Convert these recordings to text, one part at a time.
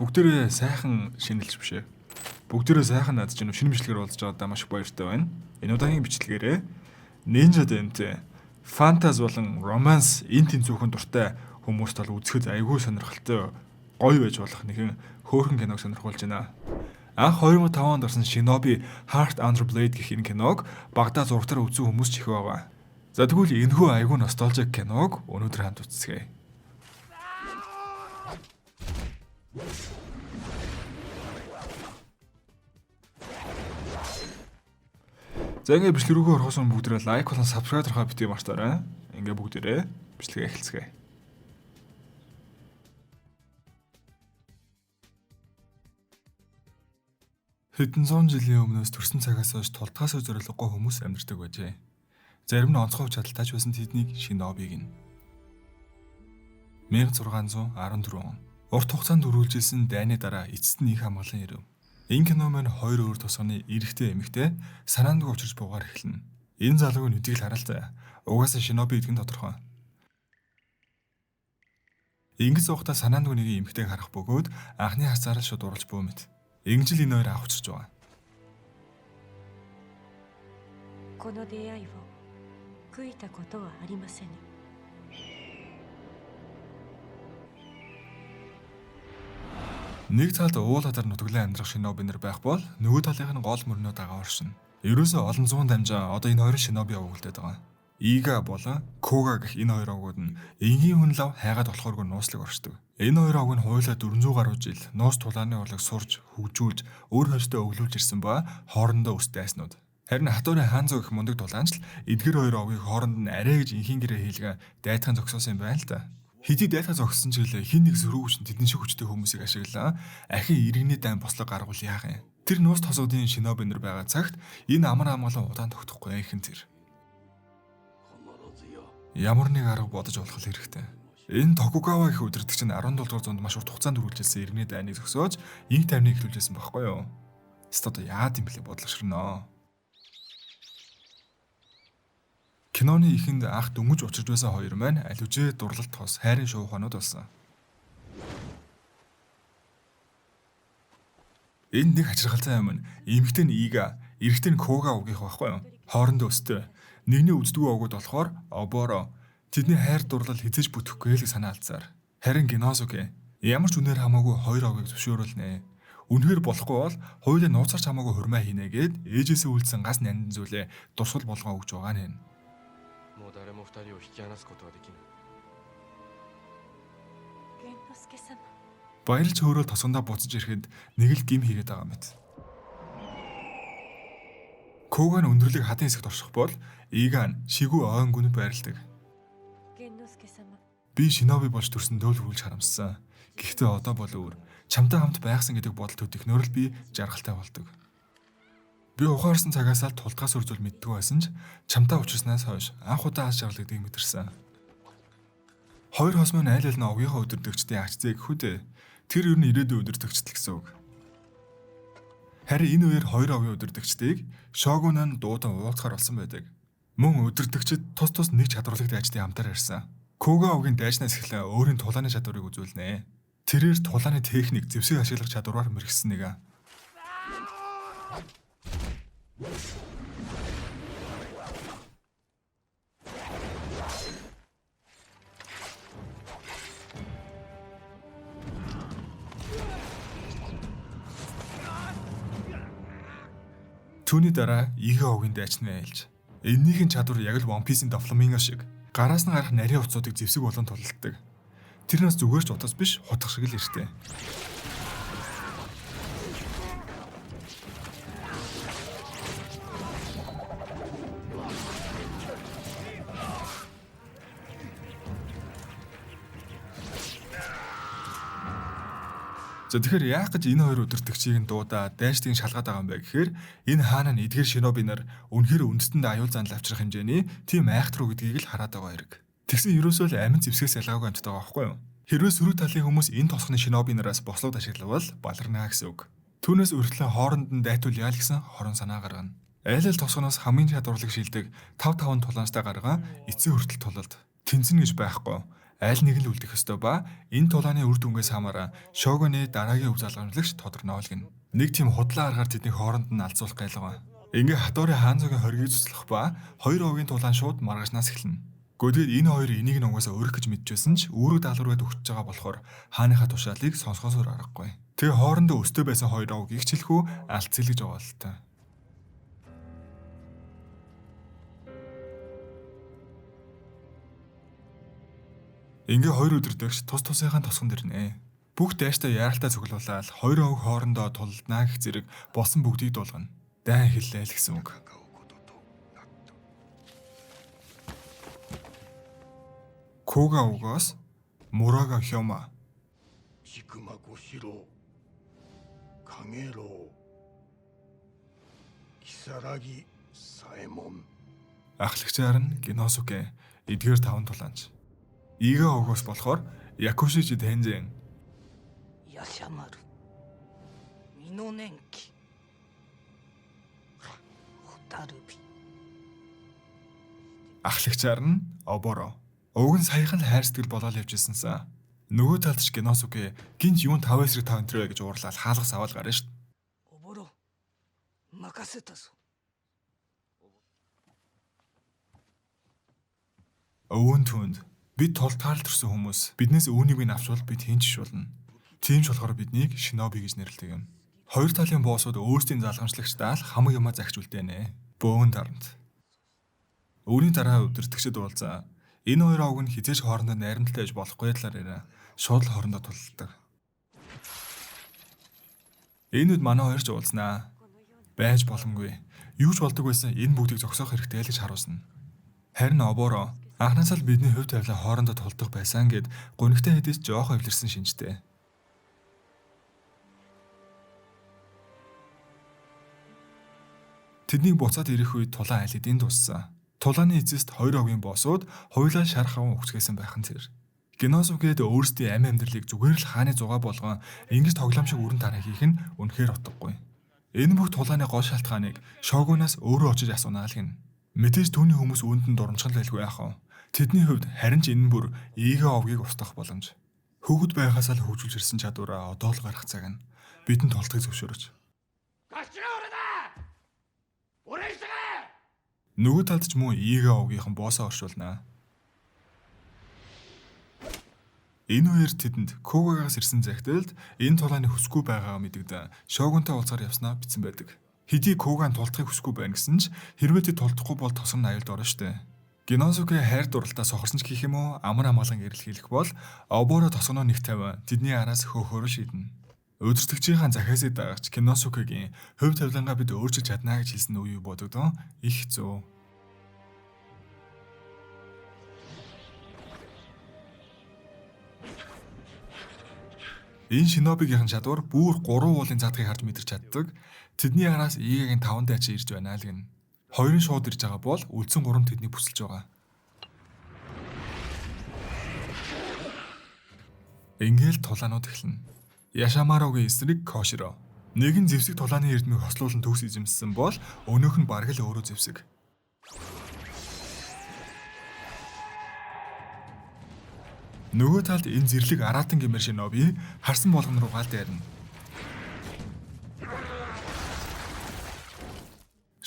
Бүгдээрээ сайхан шинэлж бишээ. Бүгдээрээ сайхан надад чинь шинэ бичлэгээр болж байгаадаа маш их баяртай байна. Энэ удаагийн бичлэгээрээ Ninja Dente, фантаз болон романс эн тэнцүүхэн дуртай хүмүүст бол үзэхэд айгүй сонирхолтой гоё байж болох нэгэн хөөрхөн киног сонирхуулж байна. Анх 2005 онд орсон Shinobi Heart Under Blade гэх энэ киног багадаа зургатаар үзсэн хүмүүс ч их байгаа. За тэгвэл энэхүү айгүй носталжик киног өнөөдөр хамт үзцгээе. За ингээд бичлэг рүүгээ орохоос өмнө бүгдээрээ лайк болон subscribe дарахаа битгий мартаарай. Ингээд бүгдээрээ бичлэгээ эхэлцгээе. Хэдэн зуун жилийн өмнөөс төрсэн цагаас хойш тулдгаас зориулгагүй хүмүүс амьдардаг байжээ. Зарим нь онцгой чадaltaй ч байсан тэднийг Shinobi гэнэ. 1614 он. Урт хугацаанд үргэлжилсэн дайны дараа эцэст нь их хамгаалан ирэв. Энэ кино маань хоёр өөр тусганы эрэгтэй эмэгтэй санаандгүй учирч буугаар эхэлнэ. Энэ залууг нүдийг л харалцаа. Угаасаа Shinobi гэдг нь тодорхой. Ингэж суухдаа санаандгүй нэг эмэгтэйг харах бөгөөд анхны хацаараа шууд уралж буй мэт. Ингэж л энэ хоёр авчирч байгаа. この出会いを悔いたことはありません。 Нэг талд уул хадар нутглан амьдрах Shinobi нар байх бол нөгөө талынх нь гол мөрнөө дагаа оршино. Ерөөсөө олон зуун дамжаа одоо энэ хоёр Shinobi овоглоод байгаа. Ига болон Koga гэх энэ хоёр овгууд нь энгийн хүн лав хайгаад болохооргүй нууцлаг оршдог. Энэ хоёр овг нь хуйлаа 400 гаруй жил нууц тулааны урлаг сурж, хөгжүүлж, өөр хоёртой өглүүлж ирсэн ба хоорондоо өс дайснууд. Харин Хатуурын Ханзо гэх мундаг дулаанч л эдгээр хоёр овгийг хооронд нь арай гэж инхийн гэрээ хийлгээ дайтхан зогсоосон юм байна л да. Хэдий дайтаа зогссон ч гэлээ хин нэг зөрүүгч тэдэн шиг хүчтэй хүмүүсийг ашиглаа ахин иргэний дайн бослог гаргуул яах юм. Тэр нуус тосгодын Shinobi нар байгаа цагт энэ амар амгалан удаан тогтохгүй ихэнх тэр. Ямар нэг арга бодож болох хэрэгтэй. Энэ Токугава их удирдагч нь 17 дугаар зуунд маш урт хугацаанд үргэлжилсэн иргэний дайныг зогсоож инх тайвныг эхлүүлжсэн байхгүй юу? Стод яад юм блэ бодлогошрноо. Киноны ихэнд анх дөнгөж учирч байсан хоёр маань алужээ дурлалт тос хайрын шууханууд болсон. Энэ нэг хачирхалтай юм. Эмэгтэй нь Ига, эрэгтэй нь Koga угийнх байхгүй юу? Хоорондоо өстэй. Нэгний үздэггүй овгууд болохоор Oboro. Тэдний хайр дурлал хизээж бүтэхгүй л санаа алдсаар. Харин Genosuke ямар ч үнээр хамаагүй хоёр овгийг зөвшөөрүүлнэ. Үнэхээр болохгүй бол хоёулаа нууцарч хамаагүй хурмаа хийнэ гэд ээжээсээ үлдсэн гас нандин зүйлээ дурсгал болгоо өгч байгаа нэ. Баярлж хөөрөөл тосгондоо буцаж ирэхэд нэг л гим хийгээд байгаа мэт. Koga нь өндөрлөг хадын хэсэгт орших бол Iga нь шигүү ойн гүнэд байрладаг. Би Shinobi болж төрсөн дөөлхүүлж харамссан. Гэхдээ одоо бол өөр. Чамтай хамт байхсан гэдэг бодол төдихнөр л би жаргалтай болдог. Би ухаарсан цагаас л тулдгаас үржүүл мэддэггүй байсан ч чамтай уулзснаас хойш анх удаа аз жаргалдгийг мэдэрсэн. Хоёр хос маань айл нь овгийнхоо өдөрдөгчдийн агцыг хүдэ. Тэр ер нь ирээдүйн өдөрдөгчд л гэсэн үг. Харин энэ үеэр хоёр овгийн өдөрдөгчдийг Shogun нь дуудан уулзахаар болсон байдаг. Мөн өдөрдөгчд тус нэг чадварлагт ажтын хамтаар ирсэн. Koga овгийн дайснаас эхлээ өөрийн тулааны чадварыг үзүүлнэ. Тэрээр тулааны техник зэвсэг ашиглах чадвараар мэргэсэн нэг. Түүний дараа Ига овгийн дайчны айлж. Эннийхэн чадвар яг л One Piece-ийн Doflamingo шиг гараас нь гарах нарийн утсуудыг зэвсэг болон тулалддаг. Тэр нас зүгээр ч утас биш хутга шиг л иртэй. За тэгэхээр яах гэж энэ хоёр өдөртөгчийг нь дуудаа дайштыг шалгаад байгаа юм бэ гэхээр энэ хаана нь эдгээр Shinobi нар үнэхээр үндэстэнд аюул занал авчрах хэмжээний тийм айхтар уу гэдгийг л хараад байгаа хэрэг. Тэгсэн ерөөсөө л амин зэвсгээс ялгаагүй амттай байгаа байхгүй юу? Хэрвээ сөрөг талын хүмүүс энэ тосгоны Shinobi нараас бослогд ашиглавал баларнаа гэсэн үг. Түүнээс өөрчлөн хооронд нь дайтуул яа л гэсэн хорон санаа гаргана. Айл ал тосгоноос хамгийн чадварлаг шилдэг 5 тулаанчтай гаргаа эцсийн хүртэл тулалд. Тэнцэн гэж байхгүй. Аль нэг нь л үлдэх ёстой ба энэ тулааны үр дүнгээс хамааран Шогоны дараагийн өв залгамжлагч тодорноолгоно. Нэг тийм худлаа аргаар тэдний хооронд нь алзуулах гайлгаа. Ингээ Хатори Ханзогийн хоргийг цуцлах ба хоёр овгийн тулаан шууд маргажнаас эхэлнэ. Гэхдээ энэ хоёр энийг нь угаасаа өрөх гэж мэдчихсэн ч үүрэг даалгавраад өгч байгаа болохоор хааныхаа тушаалыг сонсгосоор аргагүй. Тэгээ хоорондоо өстэй байсан хоёр овг их чилхүү алдцэл гэж байгаа л та. Ингээ хоёр өдөр дэгш тус тусынхаа тосгон дэрнэ. Бүх дайштай яаралтай цуглуулаад хоёр овг хоорондоо тулднаа гэх зэрэг босон бүгдийг дуулгана. Дай хэллээ л гэсэн үг. Кога угаас Мурага Хёма 菊間小四郎影郎如月左衛門 ахлагчаар нь Геносуке эдгээр таван тулаанч. Ига угаас болохоор Якушичи Тэнзэн ヤシャマルミノネンキホタルビ ахлагчаар нь Оборо. Уг нь саяхан л хайр сэтгэл болоод явжсэнсэн. Нөгөө талд ч Геносуке гинт юун 5-5 энтрэ гэж уурлаад хаалгас аваад гарна шүү. おぼろ任せたぞ Өвөн түнд бид тултгаал төрсэн хүмүүс биднээс үүнийг минь авчвал бид хэн ч болно. Тийм ч болохоор биднийг шиноби гэж нэрлэдэг юм. Хоёр талын боссууд өөрсдийн залгамжлагчдаа л хамаг юмаа загч үлдээнэ. Бөөн дарамт. Өөрийн дараа өдөртөгчд уулзаа. Энэ хоёр овг нь хизээж хоорондоо найрамдалтай байж болохгүй талаар ярина. Шууд л хоорондоо тулалдаг. Энэ үед манай хоёр ч уулзнаа. Байж боломгүй. Юу ч болдог байсан энэ бүгдийг зогсоох хэрэгтэй л гэж харуулсан. Харин Оборо анхнаасаа л бидний хувь тавилан хоорондоо тулдах байсан гэд гунигтай хэдийс жоохон эвлэрсэн шинжтэй. Тэднийг буцаад ирэх үед тулаан аль хэдийн дуссан. Тулааны эцэст хоёр овгийн боссууд хоёулаа шарах аван өгцгээсэн байх нь тэр. Геносугээд өөрсдийн амь амьдралыг зүгээр л хааны зугаа болгон ингэж тоглоомшиг өрн тараа хийх нь үнэхээр утгагүй. Энэ бүх тулааны гол шалтгааныг Шогунаас өөрөө очиж асуунаа л гин. Мэдээж түүний хүмүүс үүнд нь дурамчхан байлгүй яах вэ? Тэдний хувьд харин ч энэ бүр Ига овгийг устгах боломж. Хөвгд байхасаа л хөгжүүлж ирсэн чадвараа одоо л гарах цаг нь бидэнд толтгийг зөвшөөрөж. Нөгөө талд ч мөн Ига овгийнхан боосоо оршуулнаа. Энэ үеэр тэдэнд Когагаас ирсэн захидалд энэ тулааны хүсгүй байгаагаа мэдэгдэн Шогунтай уулзаар явснаа бичсэн байдаг. Хэдий Коган тулдахыг хүсгүй байна гэсэн ч хэрвээ тэд тулдахгүй бол тосгон аюулд орно штэ. Геносуке хайр дурлалтаа сохорсон ч гэх юм уу амар амгалан гэрэл хийх бол Оборо тосгоноо нэг тавиа тэдний араас хөөхөөрө шийднэ. Өдөртөгчийн захиасыг дагагч Геносукегийн хувь тавилангаа бид өөрчилж чаднаа гэж хэлсэн үе бодогдсон их зөө. Энэ шинобигийн чадвар бүр 3 уулын задгийг харж мэдэрч чаддаг. Тэдний араас Игагийн 5 дайчин ирж байна л гин. Хоёрын шууд ирж байгаа бол үлдсэн 3 тэднийг бүсэлж байгаа. Ингээл тулаанууд эхэлнэ. Яшамарогийн эсрэг Коширо. Нэг нь зэвсэг тулааны эрдмийг хослуулан төгс эзэмссэн бол өнөөх нь бараг л өөрөө зэвсэг. Нөгөө талд энэ зэрлэг аратан гэмээр шиноби харсан болгон руу галд ярина.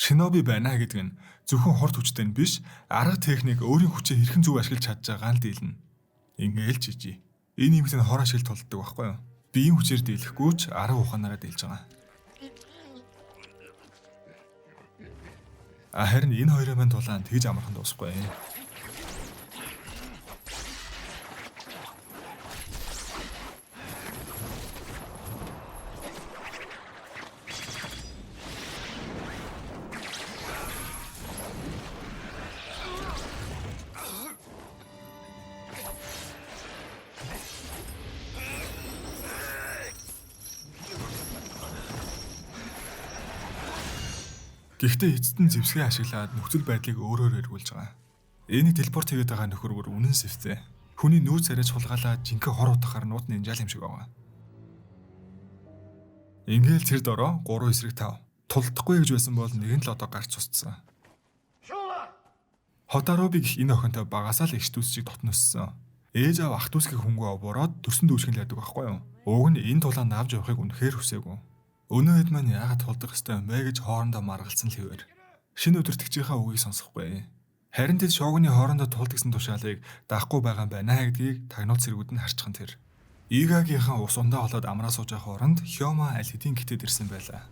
Шиноби байна гэдэг нь зөвхөн хорт хүчтэй нь биш, арга техник өөрийн хүчээ хэрхэн зөв ашиглаж чадж байгаа нь дийлнэ. Ингээл жижиг. Энэ юмхтэн хор ашиглаж тулддаг байхгүй юу? Биеийн хүчээр дийлэхгүй ч арга ухаанаараа дийлж байгаа. Харин энэ хоёрын мань тулаан тэгж амархан дуусахгүй. Гэхдээ эцэст нь зэвсгээ ашиглаад нөхцөл байдлыг өөрөөр эргүүлж байгаа. Энийг телепорт хийгээд байгаа нөхөр бүр үнэн сэвтэй. Хүний нүүц царайч хулгаалаад жинхэнэ хор утгахаар нууд нинжаал юм шиг байгаа. Ингээл тэр дороо 3 эсрэг 5. Тулдахгүй гэж байсан бол нэг нь л одоо гарч цусцсан. Хотароби гэх энэ охинтой багасаа л иш дүүс шиг дотноссон. Ээж аав ах дүүсгийн хөнгөө обороод төрсөн дүүсгэн лайдаг байхгүй юу? Уг нь энэ тулаанд авч явахыг үнэхээр хүсээгүй. Өнөө хэд маань яагаад тулдах ёстой юм бэ гэж хоорондоо маргалцсан л хэвээр. Шинэ өдөртөгчийнхаа үгийг сонсохгүй. Харин тэд шогоны хоорондоо тулдгсан тушаалыг даахгүй байгаа юм байна гэдгийг тагнуулт цэргүүд нь харчихсан тэр. Игагийнхаа ус ундаа болоод амраа сууж байгаа хооронд Хёма аль хэдийн гитэд ирсэн байлаа.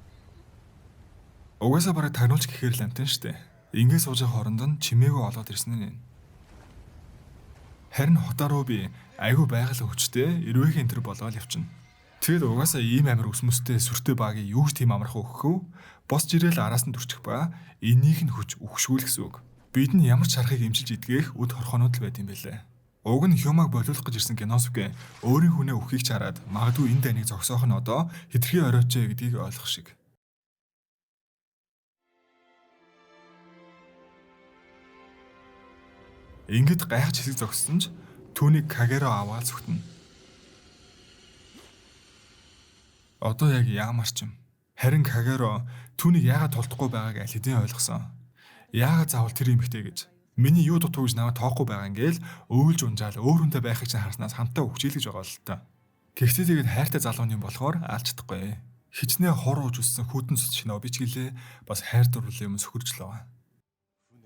Угаасаа бараг тагнуулч гэхээр л амтэн штэ. Ингээ сууж байгаа хооронд нь чимээгөө олоод ирсэн нь. Харин Хотаруби айгүй байгаль өвчтэй эрвэгийн тэр болоод явчихна. Тэгэд угаасаа ийм амир өсмөстэй сүртэй багийн юу ч тийм амархан өгөхөө босч ирээл араас нь төрчих ба энийг нь хүч өгшүүл гэсэн үг. Бид нь ямар ч шарахыг эмчилж идгээх үд хорхоонууд л байт юм байлээ. Уг нь Хёмаг болиулах гэж ирсэн Геносуке өөрийн хүнээ өхийг ч хараад магадгүй энэ данийг зогсоох нь одоо хэтэрхий ороочээ гэдгийг ойлгох шиг. Ингээд гайхаж хэсэг зогссон ч түүнийг Кагеро аваад зүгтэн. Одоо яг яамар ч юм. Харин Кагеро түүнийг яагаад тулдахгүй байгааг аль хэдийн ойлгосон. Яагаад заавал тэр эмэгтэй гэж. Миний юу дутуу гэж намайг тоохгүй байгаа ингээл өөлж унжаал өөр хүнтэй байхыг чинь харснаас хамтаа өгчийл гэж байгаа л та. Гэхдээ тэгээд хайртай залууны болохоор алж чадахгүй. Хичнээн хор ууж өссөн хүүтэн цус шиноби ч гэлээ бас хайр дурлал юм сөхөржлөө.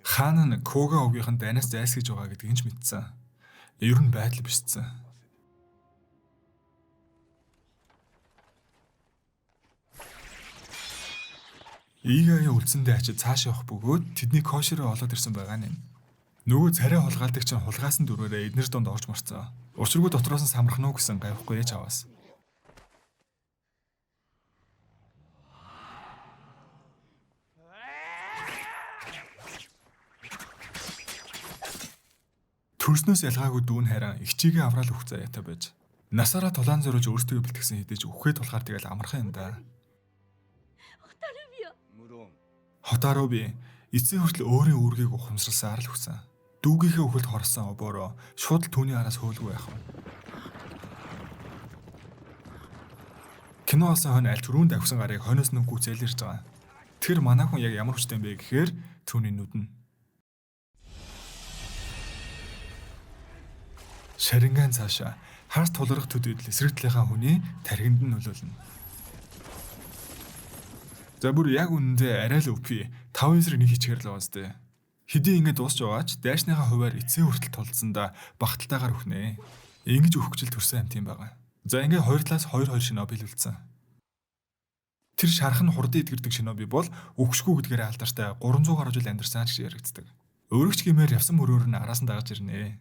Хаан нь Кога овгийнх нь данаас зайлсхийж байгаа гэдгийг ч мэдсэн. Ер нь байдал бишсэн. Игагийн үлдсэндээ ачиж цааш явах бөгөөд тэдний кошероо олоод ирсэн байгаа нь. Нөгөө царай хулгайлдаг чинь хулгаасан дөрвөөрөө эднэр донд орж марцсан. Учиргүй дотроос нь самрах нуу гэсэн гайхгүй яж аваас. Төрснөөс ялгаагүй дүүн харин ихчигээ авраал өгөх заяатай байж. Насаараа тулаан зориулж өөртөө бэлтгэсэн хэдэж өгөхээ тулахаар тэгэл амархан юм да. Хотаруби эцсийн хүртэл өөрийн үүргийг ухамсарласаар л өгсөн. Дүүгийнхээ өхөлд хорсон обоороо шууд л түүний араас хөөлгүй яах вэ? Кино олсон хойно аль түрүүнд авсан гарыг хойноос нь гүцээл ирж байгаа. Тэр манай хүн яг ямар хүчтэй юм бэ гэхээр түүний нүд нь. Шаринган цаашаа харс тулгарх төдийдл эсрэгдлийнхаа хүний тархинд нь нөлөөлнө. За бүр яг үнэндээ арай л өвпи 5 эсрэг нэг хичгээр л байгаастай. Хэдий ингэ дуусч байгаач дайсныхаа хуваар эцсийн хүртэл тулдсандаа багталтайгаар өхнэ. Ингэж өхгчл төрсэн амт юм байгаа. За ингэ хоёр талаас 2 шиноби билүүлсэн. Тэр шархан хурдан идгэрдэг шиноби бол өгшгүй гэдгээр алдартай 300 гаруй жил амьдарсан ч яригддаг. Өөрөгч гимээр явсан мөрөөр нь араас нь дагаж ирнэ.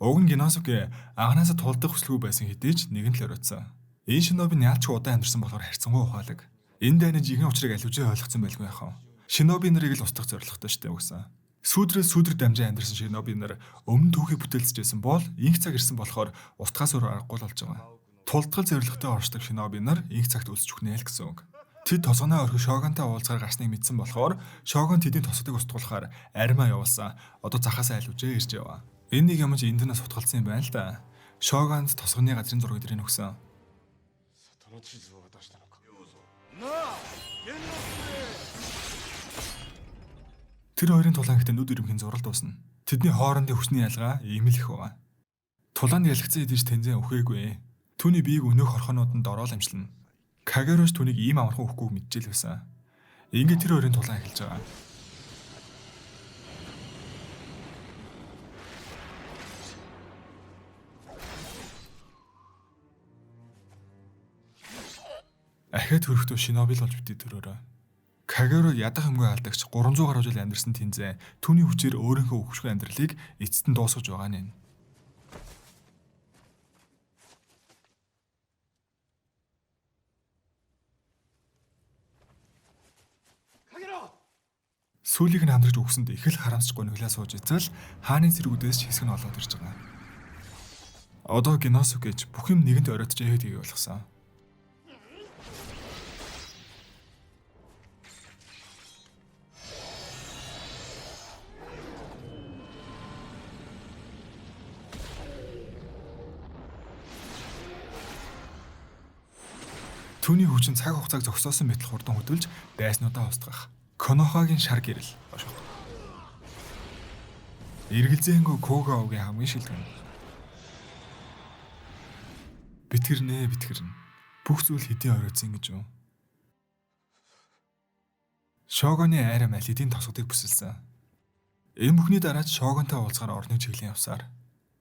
Уг нь Геносуке анханасаа тулдах хүсэлгүй байсан хэдий ч нэгэн л оройтсан. Энэ шиноби нь ялч удаан амьдарсан болохоор харьцангуй ухаалаг. Энэ дайны жинхэнэ учрыг аливаа ойлгоцсон байлгүй яхав. Шиноби нарыг л устгах зорилготой штэ үгсэн. Сүүдрээс сүүдрэг дамжин амьдарсан шиноби нар өмнө түүхийг бүтээлцэжсэн бол инх цаг ирсэн болохоор устгахаас өөр аргагүй болж байгаа. Тулдгал зорилготой оршдог шиноби нар инх цагт үлсэж өгнэ л гэсэн үг. Тэд тосгоноо орхи Шогонтой уулзгаар гарсныг мэдсэн болохоор Шогон тэдний тосгодыг устгуулахаар армаа явуулсан. Одоо захаас айлвжээ ирж яваа. Энэ нэг юм чи энднээс утгалцсан юм байна л да. Шогонд тосгоны газрын зургийг дэрэн өгсөн. Тэр хоёрын тулаангт нүд ирэмхийн зурал дуусна. Тэдний хоорондын хүчний ялгаа ийм л их байгаа. Тулаанд ялгцсан идэж тэнцэн өхөөгүй. Түүний биеийг өнөөх хорхонууд нь дорол амжилна. Кагерош түүнийг ийм амархан өгөхгүй мэдчихэл байсан. Ингээд тэр хоёрын тулаан эхэлж байгаа. Ахад хөрөхдөө шиноби л болж битээ төрөөрөө. Кагеро ядах юмгүй алдагч 300 гаруй жил амьдарсан тэнцээ түүний хүчээр өөрийнхөө өвчгүй амьдралыг эцэст нь дуусгаж байгаа нь. Сүүлийг нь хамдраж өгсөнд их л харамсч гонглаа сууж итэл хааны зэргүүдээс ч хэсэг нь олоод ирж байгаа. Одоо Геносукеч бүх юм нэгэнд оройтжээ гэдгийг ойлгосон. Түүний хүчин цаг хугацааг зогсоосон мэтэл хурдан хөдөлж дайснуудаа устгах. Конохагийн шар гэрэл бошоо. Эргэлзээнгөө Кога овгийн хамгийн шилдэг. Битгэрнэ. Бүх зүйл хэдийн оройтсан гэж юу? Шогоны айрам аль хэдийн тосгодыг бүсэлсэн. Энэ бүхний дараа Шогонтой уулзгаар орны чиглэн явсаар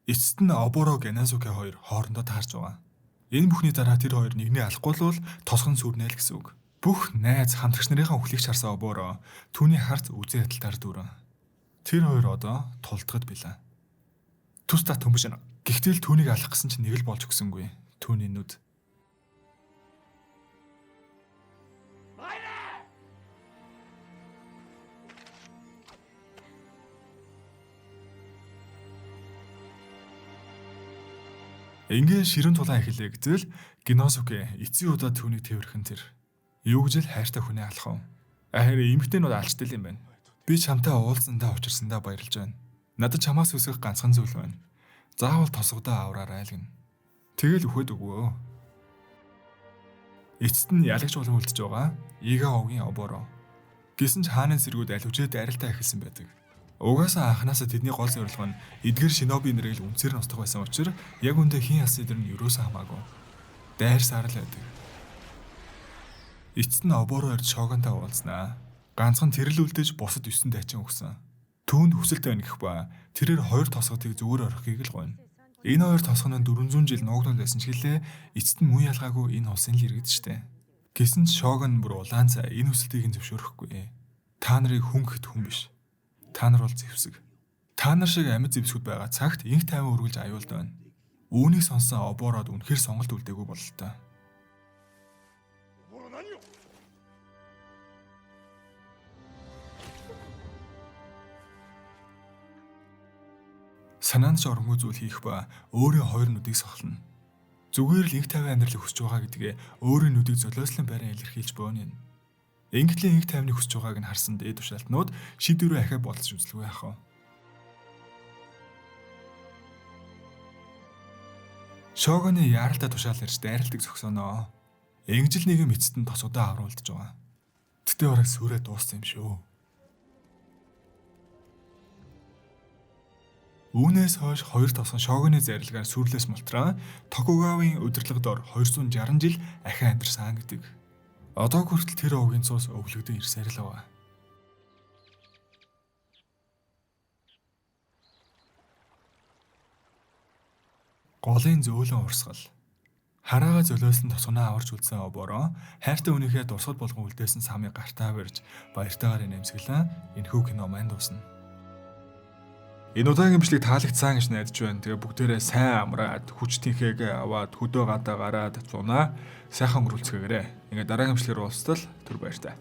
эцэст нь Оборо Геназуки хоёр хоорондоо таарч байгаа. Энэ бүхний дараа тэр хоёр нэгний алахгүй л тосгон сүрнэ л гэсэн үг. Бүх найз хамтрагч нарынхаа үхлийг харсан Оборо түүний харц үзэн ядалтаар дүүрэн. Тэр хоёр одоо тулдгад билээ. Түс та төмбөж байна. Гэхдээ л түүнийг алах гэсэн чинь нэг л болж өгсөнгүй. Түүний нүд. Ингээ ширэн тулаан эхэлээ гэтэл Генозуки эцсийн удаа түүнийг тэрхэн тэр. Юу гэж л хайртай хүнээ алах вэ? Харин эмэгтэйнүүд алчтай юм байна. Би чамтай уулзсандаа учирсандаа баярлж байна. Надад чамаас үсгэх ганцхан зүйл байна. Заавал тосгодоо авраарай л гин. Тэгэл үхээд өгвөө. Эцэст нь ялагч болон үлдэж байгаа Ига овгийн Оборо. Гэсэн ч хааны зэргүүд аливжээ дайралтай эхэлсэн байдаг. Угаасаа анханасаа тэдний гол зорилго нь эдгээр шиноби нэрийг л үнцээр ностох байсан учраас яг үндэ хин ясны дэр нь юусаа хамаагүй. Дайрсаар л байдаг. Эцэст нь Оборо ирж Шогонтой уулзнаа. Ганцхан тэрл үлдээж бусад 9 дайчин өгсөн. Түүнд хүсэлтэй байна гэх ба тэрээр хоёр тосготыг зүгээр орхихыг л гойно. Энэ хоёр тосгоно 400 жил нуугдуул байсан ч гэлээ эцэст нь муу ялгаагүй энэ улсын л иргэдчтэй. Гэсэн ч Шогон бүр улаан цай энэ хүсэлтийг нь зөвшөөрөхгүй. Та нарыг хөнгөхт хүн биш. Та нар бол зэвсэг. Та нар шиг амьд зэвсгүүд байгаа цагт инх тайван үргэлж аюулд байна. Үүнийг сонсон Обород үнэхээр сонголт үлдээгүй бололтой. Санаанд ч оромгүй зүйл хийх ба өөрийн хоёр нүдийг сохлно. Зүгээр л инх тайван амьдралыг хүсэж байгаа гэдгээ өөрийн нүдийг золиослон барин илэрхийлж боонё. Ингээдлийн инх тайвныг хүсэж байгааг нь харсан дээд тушаалтнууд шийдвэрээ ахиад болцож үзлгүй яах вэ? Шогоны яаралтай тушаал ирж дайралтыг зогсооноо. Ингэж л нэгэн эцэст нь тосгодоо авруулж байгаа. Тэгтээ бараг сүрээ дууссан юм шүү. Үүнээс хойш хоёр тосгон Шогоны зарилгаар сүрлээс мултраа Токугавын удирдлагад ор 260 жил ахин амьдарсан гэдэг. Одоо хүртэл тэр овгийн цус өвлөгдөн ирсээр л байгаа. Голын зөөлөн урсгал. Хараагаа золиослон тосгоноо аварч үлдсэн Оборо хайртай хүнийхээ дурсгал болгон үлдээсэн самыг гартаа барьж баяртайгаар нэмсгэлэн энэхүү кино маань дуусна. Энэ удаагийн бичлэг таалагдсан гэж найдаж байна. Тэгээ бүгдээрээ сайн амраад хүч тэнхээгээ аваад хөдөө гадаа гараад зунаа сайхан өнгөрүүлцгээгээрэй. Ингээ дараагийн бичлэгээр уулзтал түр баяртай.